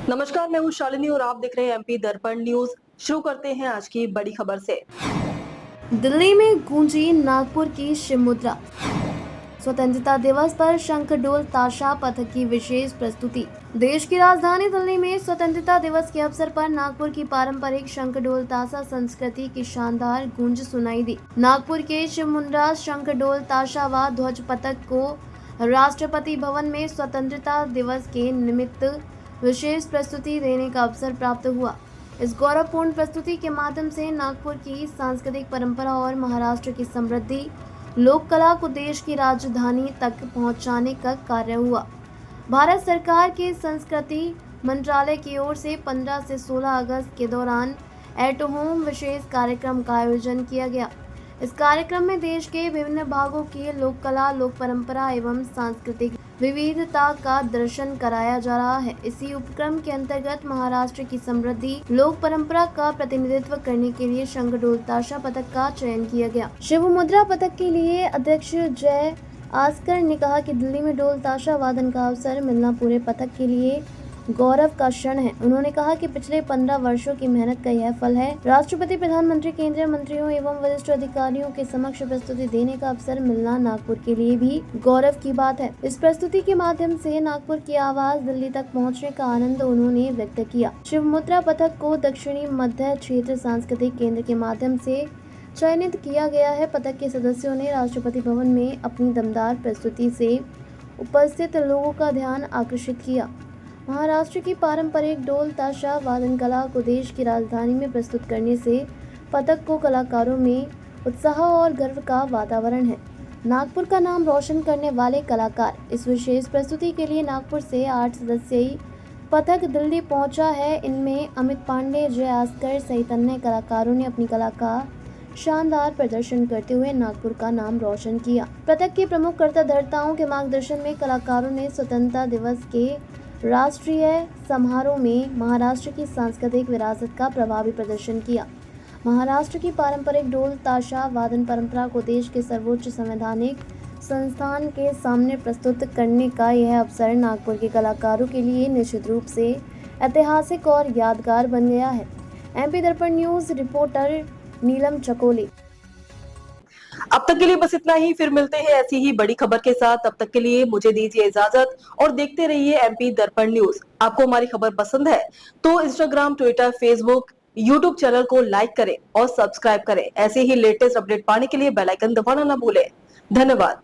नमस्कार, मैं हूँ शालिनी और आप देख रहे हैं एमपी दर्पण न्यूज। शुरू करते हैं आज की बड़ी खबर से। दिल्ली में गूंजी नागपुर की शिव मुद्रा। स्वतंत्रता दिवस पर शंखडोल ताशा पथक की विशेष प्रस्तुति। देश की राजधानी दिल्ली में स्वतंत्रता दिवस के अवसर पर नागपुर की पारंपरिक शंखडोल ताशा संस्कृति की शानदार गूंज सुनाई दी। नागपुर के शिव मुद्रा शंखडोल ताशा व ध्वज पथक को राष्ट्रपति भवन में स्वतंत्रता दिवस के निमित्त विशेष प्रस्तुति देने का अवसर प्राप्त हुआ। इस गौरवपूर्ण प्रस्तुति के माध्यम से नागपुर की सांस्कृतिक परंपरा और महाराष्ट्र की समृद्धि लोक कला को देश की राजधानी तक पहुंचाने का कार्य हुआ। भारत सरकार के संस्कृति मंत्रालय की ओर से 15 से 16 अगस्त के दौरान एट होम विशेष कार्यक्रम का आयोजन किया गया। इस कार्यक्रम में देश के विभिन्न भागों की लोक कला, लोक परंपरा एवं सांस्कृतिक विविधता का दर्शन कराया जा रहा है। इसी उपक्रम के अंतर्गत महाराष्ट्र की समृद्धि लोक परंपरा का प्रतिनिधित्व करने के लिए शंखडोल ताशा पथक का चयन किया गया। शिव मुद्रा पथक के लिए अध्यक्ष जय आस्कर ने कहा कि दिल्ली में ढोल ताशा वादन का अवसर मिलना पूरे पथक के लिए गौरव का क्षण है। उन्होंने कहा कि पिछले 15 वर्षों की मेहनत का यह फल है। राष्ट्रपति, प्रधानमंत्री, केंद्रीय मंत्रियों एवं वरिष्ठ अधिकारियों के समक्ष प्रस्तुति देने का अवसर मिलना नागपुर के लिए भी गौरव की बात है। इस प्रस्तुति के माध्यम से नागपुर की आवाज दिल्ली तक पहुंचने का आनंद उन्होंने व्यक्त किया। शिव मुद्रा पथक को दक्षिणी मध्य क्षेत्र सांस्कृतिक केंद्र के माध्यम से चयनित किया गया है। पथक के सदस्यों ने राष्ट्रपति भवन में अपनी दमदार प्रस्तुति से उपस्थित लोगों का ध्यान आकर्षित किया। महाराष्ट्र की पारंपरिक ढोल ताशा वादन कला को देश की राजधानी में प्रस्तुत करने से पथक को कलाकारों में उत्साह और गर्व का वातावरण है। नागपुर का नाम रोशन करने वाले कलाकार। इस विशेष प्रस्तुति के लिए नागपुर से 8 सदस्यीय पथक दिल्ली पहुंचा है। इनमें अमित पांडे, जय आस्कर सहित अन्य कलाकारों ने अपनी कला का शानदार प्रदर्शन करते हुए नागपुर का नाम रोशन किया। पथक के प्रमुख कर्ताधर्ताओं के मार्गदर्शन में कलाकारों ने स्वतंत्रता दिवस के राष्ट्रीय समारोह में महाराष्ट्र की सांस्कृतिक विरासत का प्रभावी प्रदर्शन किया। महाराष्ट्र की पारंपरिक ढोल ताशा वादन परंपरा को देश के सर्वोच्च संवैधानिक संस्थान के सामने प्रस्तुत करने का यह अवसर नागपुर के कलाकारों के लिए निश्चित रूप से ऐतिहासिक और यादगार बन गया है। एमपी दर्पण न्यूज रिपोर्टर नीलम चकोली। अब तक के लिए बस इतना ही, फिर मिलते हैं ऐसी ही बड़ी खबर के साथ। तब तक के लिए मुझे दीजिए इजाजत और देखते रहिए एमपी दर्पण न्यूज। आपको हमारी खबर पसंद है तो Instagram, Twitter, Facebook, YouTube channel को लाइक करें और सब्सक्राइब करें। ऐसे ही लेटेस्ट अपडेट पाने के लिए बेल आइकन दबाना ना भूलें। धन्यवाद।